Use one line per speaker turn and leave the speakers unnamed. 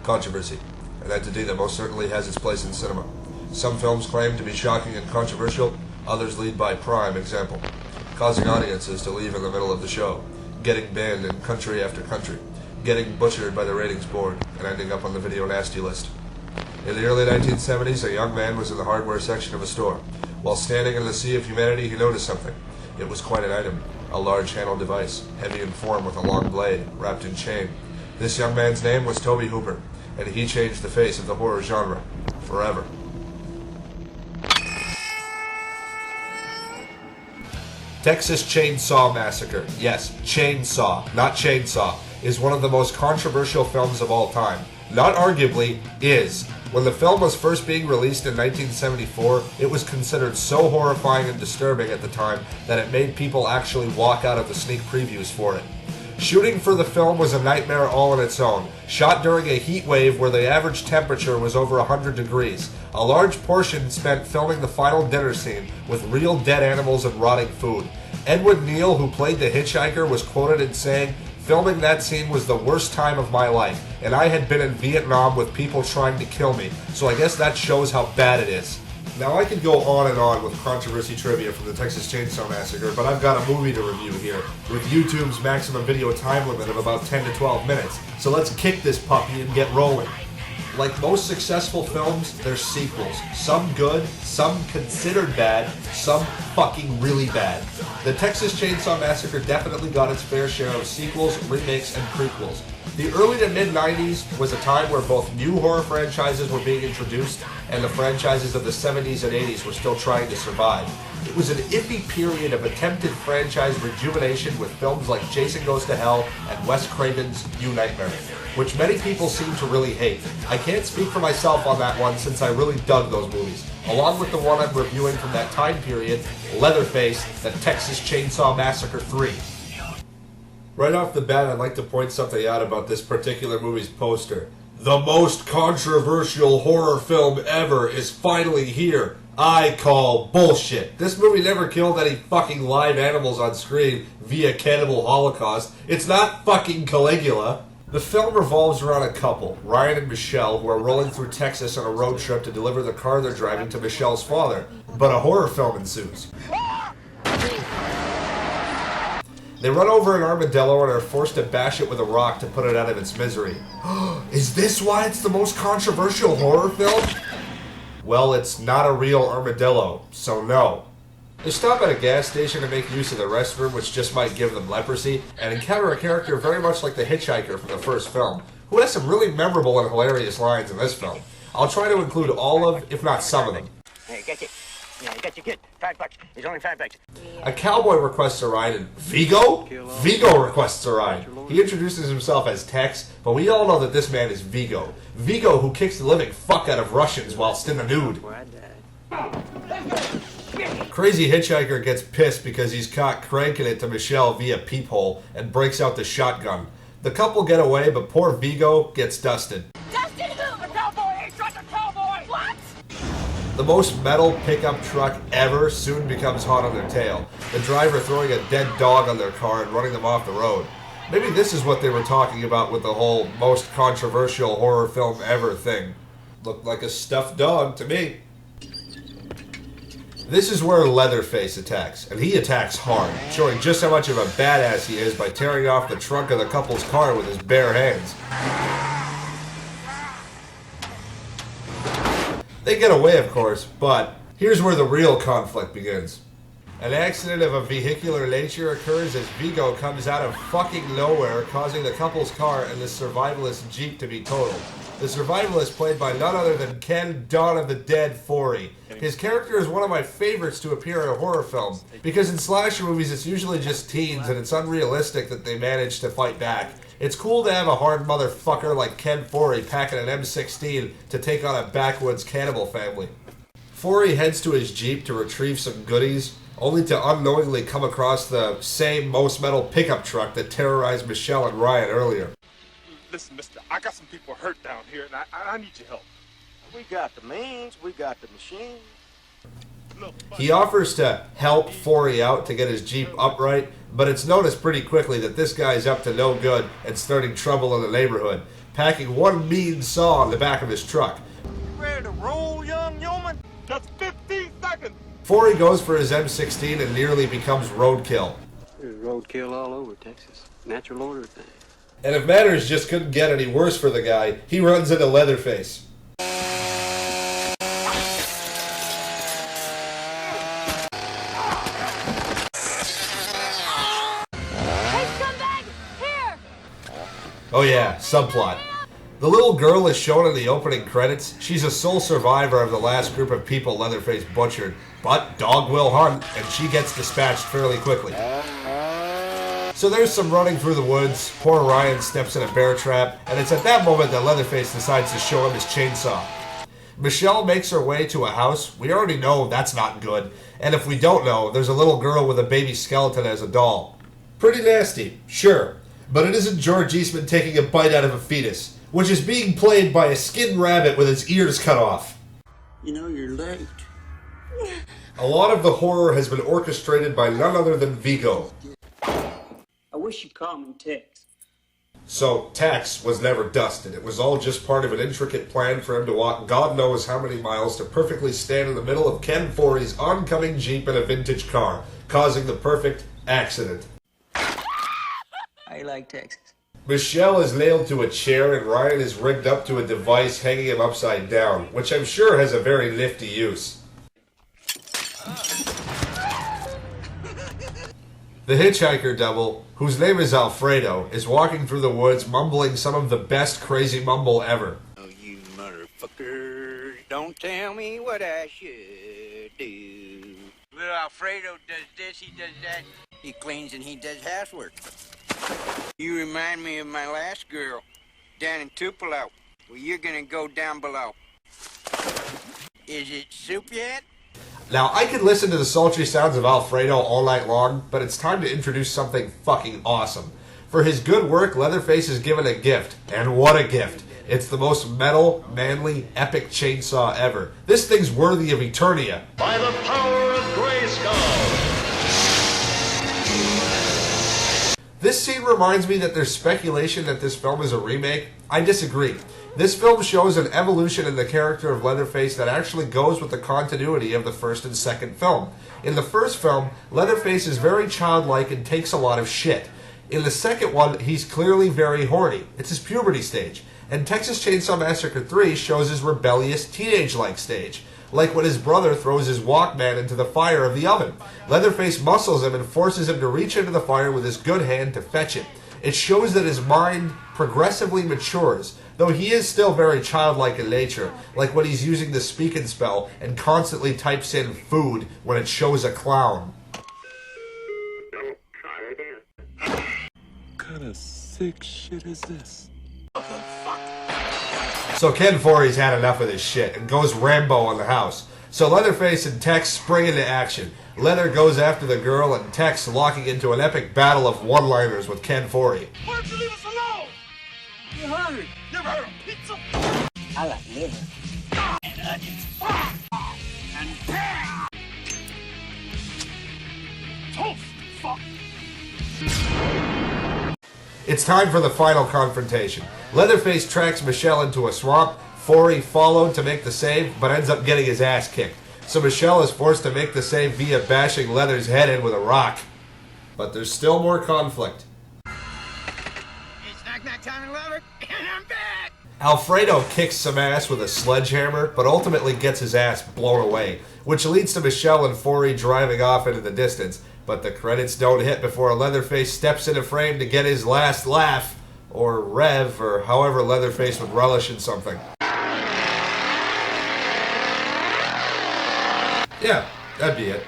controversy, an entity that most certainly has its place in cinema. Some films claim to be shocking and controversial, others lead by prime example, causing audiences to leave in the middle of the show, getting banned in country after country, getting butchered by the ratings board, and ending up on the video nasty list. In the early 1970s, a young man was in the hardware section of a store. While standing in the sea of humanity, he noticed something. It was quite an item, a large handled device, heavy in form with a long blade, wrapped in chain. This young man's name was Tobe Hooper, and he changed the face of the horror genre, forever. Texas Chainsaw Massacre, yes, Chainsaw, not Chainsaw, is one of the most controversial films of all time. Not arguably, is. When the film was first being released in 1974, it was considered so horrifying and disturbing at the time that it made people actually walk out of the sneak previews for it. Shooting for the film was a nightmare all on its own, shot during a heat wave where the average temperature was over 100 degrees. A large portion spent filming the final dinner scene with real dead animals and rotting food. Edward Neal, who played the hitchhiker, was quoted in saying, "Filming that scene was the worst time of my life, and I had been in Vietnam with people trying to kill me, so I guess that shows how bad it is." Now I could go on and on with controversy trivia from the Texas Chainsaw Massacre, but I've got a movie to review here, with YouTube's maximum video time limit of about 10 to 12 minutes, so let's kick this puppy and get rolling. Like most successful films, there's sequels. Some good, some considered bad, some fucking really bad. The Texas Chainsaw Massacre definitely got its fair share of sequels, remakes, and prequels. The early to mid-90s was a time where both new horror franchises were being introduced and the franchises of the 70s and 80s were still trying to survive. It was an iffy period of attempted franchise rejuvenation with films like Jason Goes to Hell and Wes Craven's New Nightmare, which many people seem to really hate. I can't speak for myself on that one since I really dug those movies. Along with the one I'm reviewing from that time period, Leatherface, the Texas Chainsaw Massacre 3. Right off the bat, I'd like to point something out about this particular movie's poster. The most controversial horror film ever is finally here. I call bullshit. This movie never killed any fucking live animals on screen via cannibal holocaust. It's not fucking Caligula. The film revolves around a couple, Ryan and Michelle, who are rolling through Texas on a road trip to deliver the car they're driving to Michelle's father. But a horror film ensues. They run over an armadillo and are forced to bash it with a rock to put it out of its misery. Is this why it's the most controversial horror film? Well, it's not a real armadillo, so no. They stop at a gas station to make use of the restroom, which just might give them leprosy, and encounter a character very much like the hitchhiker from the first film, who has some really memorable and hilarious lines in this film. I'll try to include all of, if not some of them.
Hey, get you. Yeah, get your kid. $5. It's only $5.
A cowboy requests a ride, and Vigo? Vigo requests a ride. He introduces himself as Tex, but we all know that this man is Vigo. Vigo, who kicks the living fuck out of Russians whilst in the nude. Crazy hitchhiker gets pissed because he's caught cranking it to Michelle via peephole and breaks out the shotgun. The couple get away, but poor Vigo gets dusted.
Dusted who? The cowboy! He shot the cowboy! What?
The most metal pickup truck ever soon becomes hot on their tail, the driver throwing a dead dog on their car and running them off the road. Maybe this is what they were talking about with the whole most controversial horror film ever thing. Looked like a stuffed dog to me. This is where Leatherface attacks, and he attacks hard, showing just how much of a badass he is by tearing off the trunk of the couple's car with his bare hands. They get away, of course, but here's where the real conflict begins. An accident of a vehicular nature occurs as Vigo comes out of fucking nowhere, causing the couple's car and the survivalist Jeep to be totaled. The survivalist played by none other than Ken Dawn of the Dead Forey. His character is one of my favorites to appear in a horror film, because in slasher movies it's usually just teens and it's unrealistic that they manage to fight back. It's cool to have a hard motherfucker like Ken Forey packing an M16 to take on a backwoods cannibal family. Forey heads to his Jeep to retrieve some goodies, only to unknowingly come across the same most metal pickup truck that terrorized Michelle and Ryan earlier.
Listen, mister, I got some people hurt down here, and I need your help.
We got the means, we got the machine.
Look,
He offers to help Forey out to get his Jeep upright, but it's noticed pretty quickly that this guy's up to no good and starting trouble in the neighborhood. packing one mean saw in the back of his truck.
Ready to roll, young yeoman?
Just 15 seconds.
Forey goes for his M16 and nearly becomes roadkill.
There's roadkill all over Texas. Natural order thing.
And if matters just couldn't get any worse for the guy, he runs into Leatherface. Oh yeah, subplot. The little girl is shown in the opening credits. She's a sole survivor of the last group of people Leatherface butchered, but dog will hunt, and she gets dispatched fairly quickly. So there's some running through the woods, poor Ryan steps in a bear trap, and it's at that moment that Leatherface decides to show him his chainsaw. Michelle makes her way to a house. We already know that's not good, and if we don't know, there's a little girl with a baby skeleton as a doll. Pretty nasty, sure. But it isn't George Eastman taking a bite out of a fetus, which is being played by a skinned rabbit with its ears cut off.
You know, you're late.
A lot of the horror has been orchestrated by none other than Vigo.
I wish you'd call me Tex.
So, Tex was never dusted. It was all just part of an intricate plan for him to walk God knows how many miles to perfectly stand in the middle of Ken Forey's oncoming Jeep in a vintage car, causing the perfect accident.
I like Texas.
Michelle is nailed to a chair and Ryan is rigged up to a device hanging him upside down, which I'm sure has a very nifty use. The hitchhiker double, whose name is Alfredo, is walking through the woods mumbling some of the best crazy mumble ever.
Oh, you motherfucker. Don't tell me what I should do.
Little Alfredo does this, he does that.
He cleans and he does housework. You remind me of my last girl, down in Tupelo. Well, you're gonna go down below. Is it soup yet?
Now, I could listen to the sultry sounds of Alfredo all night long, but it's time to introduce something fucking awesome. For his good work, Leatherface is given a gift, and what a gift. It's the most metal, manly, epic chainsaw ever. This thing's worthy of Eternia.
By the power of Grayskull!
This scene reminds me that there's speculation that this film is a remake. I disagree. This film shows an evolution in the character of Leatherface that actually goes with the continuity of the first and second film. In the first film, Leatherface is very childlike and takes a lot of shit. In the second one, he's clearly very horny. It's his puberty stage. And Texas Chainsaw Massacre 3 shows his rebellious teenage-like stage. Like when his brother throws his Walkman into the fire of the oven. Leatherface muscles him and forces him to reach into the fire with his good hand to fetch it. It shows that his mind progressively matures, though he is still very childlike in nature, like when he's using the speak and spell and constantly types in food when it shows a clown.
Don't try again.
What kind of sick shit is this?
So Ken Forey's had enough of this shit and goes Rambo on the house. So Leatherface and Tex spring into action. Leather goes after the girl and Tex locking into an epic battle of one-liners with Ken Forey.
Why don't you leave us alone?
You're hungry.
You ever heard of pizza?
I like liver.
And onions. And bang! Toast, fuck.
It's time for the final confrontation. Leatherface tracks Michelle into a swamp. Forey followed to make the save, but ends up getting his ass kicked. So Michelle is forced to make the save via bashing Leather's head in with a rock. But there's still more conflict.
It's knock-knock time, lover, and I'm back!
Alfredo kicks some ass with a sledgehammer, but ultimately gets his ass blown away, which leads to Michelle and Forey driving off into the distance. But the credits don't hit before Leatherface steps into frame to get his last laugh, or rev, or however Leatherface would relish in something. Yeah, that'd be it.